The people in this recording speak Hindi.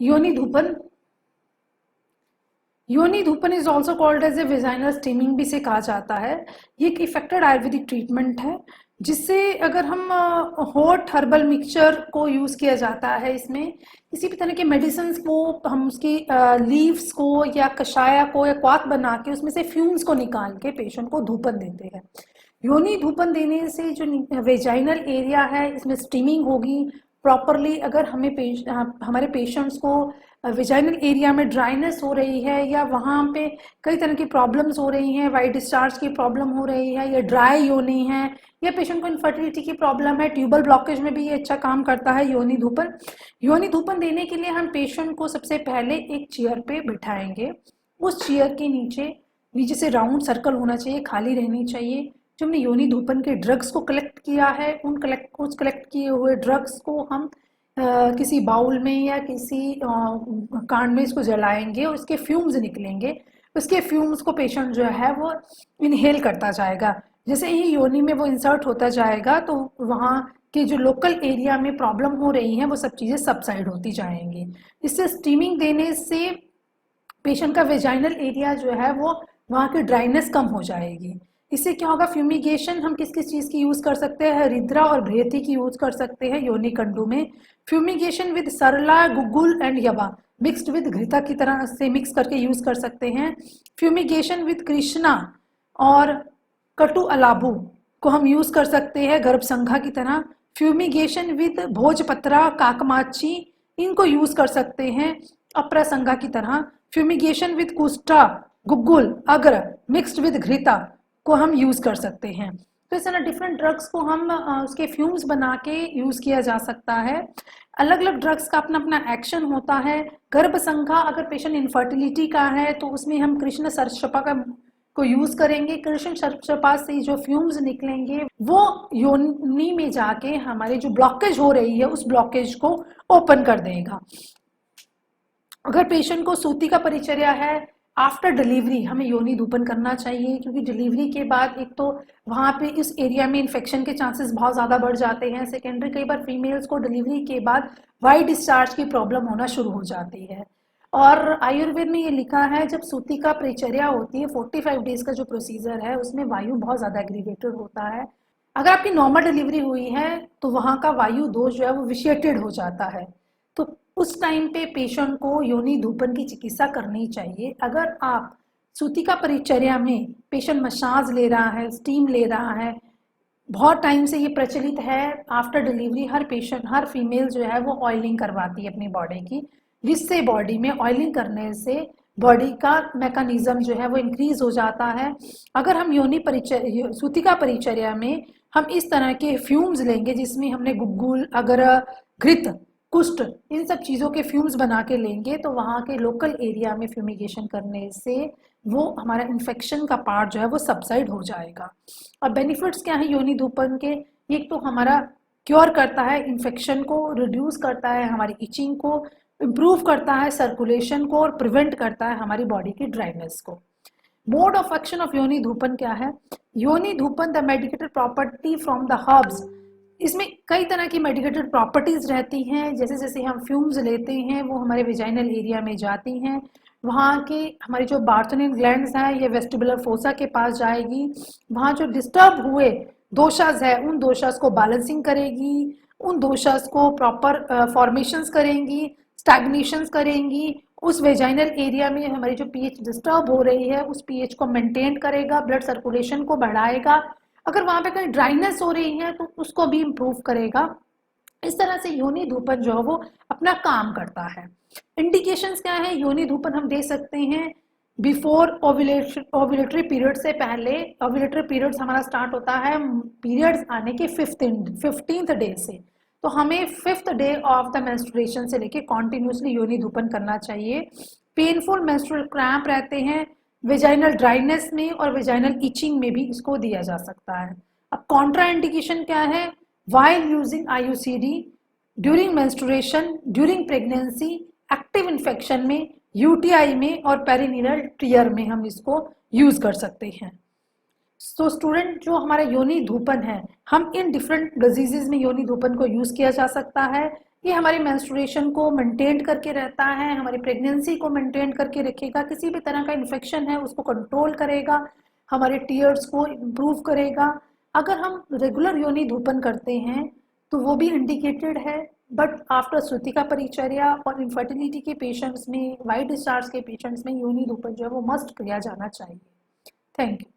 योनि धूपन, योनि धूपन is also called as a vaginal steaming भी से कहा जाता है। ये एक इफेक्टेड आयुर्वेदिक ट्रीटमेंट है जिससे अगर हम हॉट हर्बल मिक्सचर को यूज़ किया जाता है, इसमें किसी भी तरह के मेडिसिन को हम उसकी लीव्स को या कषाया को या क्वाथ बना के उसमें से फ्यूम्स को निकाल के पेशेंट को धूपन देते हैं। योनि धूपन देने से जो वेजाइनल एरिया है इसमें स्टीमिंग होगी प्रॉपरली। अगर हमारे पेशेंट्स को वेजाइनल एरिया में ड्राइनेस हो रही है या वहाँ पे कई तरह की प्रॉब्लम्स हो रही हैं, वाइट डिस्चार्ज की प्रॉब्लम हो रही है या ड्राई योनि है या पेशेंट को इनफर्टिलिटी की प्रॉब्लम है, ट्यूबल ब्लॉकेज में भी ये अच्छा काम करता है योनि धूपन। योनि धूपन देने के लिए हम पेशेंट को सबसे पहले एक चेयर पे बिठाएंगे। उस चेयर के नीचे से राउंड सर्कल होना चाहिए, खाली रहनी चाहिए। जो हमने योनि धूपन के ड्रग्स को कलेक्ट किया है उस कलेक्ट किए हुए ड्रग्स को हम किसी बाउल में या किसी कांड में इसको जलाएंगे और इसके फ्यूम्स निकलेंगे। उसके फ्यूम्स को पेशेंट जो है वो इनहेल करता जाएगा। जैसे ही योनि में वो इंसर्ट होता जाएगा तो वहाँ के जो लोकल एरिया में प्रॉब्लम हो रही है वो सब चीज़ें सबसाइड होती जाएंगी। इससे स्टीमिंग देने से पेशेंट का वेजाइनल एरिया जो है वो वहाँ की ड्राइनेस कम हो जाएगी। इससे क्या होगा, फ्यूमिगेशन हम किस किस चीज़ की यूज़ कर सकते हैं, हरिद्रा और भ्रेति की यूज़ कर सकते हैं योनि कंडू में। फ्यूमिगेशन विद सरला, गुगुल एंड यवा मिक्स्ड विद घृता की तरह से मिक्स करके यूज़ कर सकते हैं। फ्यूमिगेशन विद कृष्णा और कटु अलाबू को हम यूज़ कर सकते हैं गर्भसंघा की तरह। फ्यूमिगेशन विद भोजपत्रा, काकमाची इनको यूज़ कर सकते हैं अप्रसंगा की तरह। फ्यूमिगेशन विद कुस्टा, गुगुल, अग्र मिक्स्ड विद घृता को हम यूज़ कर सकते हैं। तो इस तरह डिफरेंट ड्रग्स को हम उसके फ्यूम्स बना के यूज़ किया जा सकता है। अलग अलग ड्रग्स का अपना अपना एक्शन होता है। गर्भसंघा अगर पेशेंट इनफर्टिलिटी का है तो उसमें हम कृष्ण सर्षपा को यूज़ करेंगे। कृष्ण सर्षपा से जो फ्यूम्स निकलेंगे वो योनि में जाके हमारे जो ब्लॉकेज हो रही है उस ब्लॉकेज को ओपन कर देगा। अगर पेशेंट को सूती का परिचर्या है, आफ्टर डिलीवरी हमें योनि धूपन करना चाहिए, क्योंकि डिलीवरी के बाद एक तो वहाँ पे इस एरिया में इन्फेक्शन के चांसेस बहुत ज़्यादा बढ़ जाते हैं। सेकेंडरी कई बार फीमेल्स को डिलीवरी के बाद वाइट डिस्चार्ज की प्रॉब्लम होना शुरू हो जाती है। और आयुर्वेद में ये लिखा है जब सूती का परिचर्या होती है 45 डेज का जो प्रोसीजर है उसमें वायु बहुत ज़्यादा एग्रीवेटेड होता है। अगर आपकी नॉर्मल डिलीवरी हुई है तो वहाँ का वायु दोष जो है वो विशिएटेड हो जाता है। तो उस टाइम पे पेशेंट को योनि धूपन की चिकित्सा करनी चाहिए। अगर आप सूती का परिचर्या में पेशेंट मसाज ले रहा है, स्टीम ले रहा है, बहुत टाइम से ये प्रचलित है, आफ्टर डिलीवरी हर पेशेंट हर फीमेल जो है वो ऑयलिंग करवाती है अपनी बॉडी की, जिससे बॉडी में ऑयलिंग करने से बॉडी का मैकेनिज्म जो है वो इंक्रीज हो जाता है। अगर हम योनि परिचर्या सूती का परिचर्या में हम इस तरह के फ्यूम्स लेंगे जिसमें हमने गुग्गुल, अगर घृत, कुष्ठ इन सब चीज़ों के फ्यूम्स बना के लेंगे तो वहाँ के लोकल एरिया में फ्यूमिगेशन करने से वो हमारा इन्फेक्शन का पार्ट जो है वो सबसाइड हो जाएगा। और बेनिफिट्स क्या है योनि धूपन के, एक तो हमारा क्योर करता है इन्फेक्शन को, रिड्यूस करता है हमारी इचिंग को, इम्प्रूव करता है सर्कुलेशन को और प्रिवेंट करता है हमारी बॉडी की ड्राइनेस को। मोड ऑफ एक्शन ऑफ योनि धूपन क्या है, योनि धूपन the medicated property from the herbs. इसमें कई तरह की मेडिकेटेड प्रॉपर्टीज रहती हैं। जैसे जैसे हम फ्यूम्स लेते हैं वो हमारे वेजाइनल एरिया में जाती हैं, वहाँ के हमारी जो बार्थोनिन ग्लैंड्स हैं ये वेस्टिबुलर फोसा के पास जाएगी, वहाँ जो डिस्टर्ब हुए दोषास है उन दोषास को बैलेंसिंग करेगी, उन दोषास को प्रॉपर फॉर्मेशंस करेंगी, स्टैग्नेशंस करेंगी। उस वेजाइनल एरिया में हमारी जो पीएच डिस्टर्ब हो रही है उस पीएच को मेंटेन करेगा, ब्लड सर्कुलेशन को बढ़ाएगा। अगर वहाँ पे कहीं ड्राइनेस हो रही है तो उसको भी इम्प्रूव करेगा। इस तरह से योनि धूपन जो है वो अपना काम करता है। इंडिकेशंस क्या है, योनि धूपन हम दे सकते हैं बिफोर ओव्यूलेटरी पीरियड से पहले। ओव्यूलेटरी पीरियड्स हमारा स्टार्ट होता है पीरियड्स आने के 15th डे से, तो हमें 5th day of the menstruation से लेके कॉन्टिन्यूसली योनि धूपन करना चाहिए। पेनफुल मेंस्ट्रुअल क्रैम्प रहते हैं, वेजाइनल ड्राइनेस में और वेजाइनल इचिंग में भी इसको दिया जा सकता है। अब कॉन्ट्रा इंडिकेशन क्या है, while using IUCD, during menstruation, during pregnancy, active infection में, यूटीआई में और पेरिनीरल टीयर में हम इसको यूज कर सकते हैं। तो स्टूडेंट जो हमारा योनि धूपन है, हम इन डिफरेंट डिजीजेज में योनि धूपन को यूज किया जा सकता है। ये हमारी मेंस्ट्रुएशन को मेंटेन करके रहता है, हमारी प्रेगनेंसी को मेंटेन करके रखेगा, किसी भी तरह का इन्फेक्शन है उसको कंट्रोल करेगा, हमारे टीयर्स को इम्प्रूव करेगा। अगर हम रेगुलर योनि धूपन करते हैं तो वो भी इंडिकेटेड है, बट आफ्टर श्रुतिका परिचर्या और इनफर्टिलिटी के पेशेंट्स में, वाइट डिस्चार्ज के पेशेंट्स में योनि धूपन जो है वो मस्ट किया जाना चाहिए। Thank you.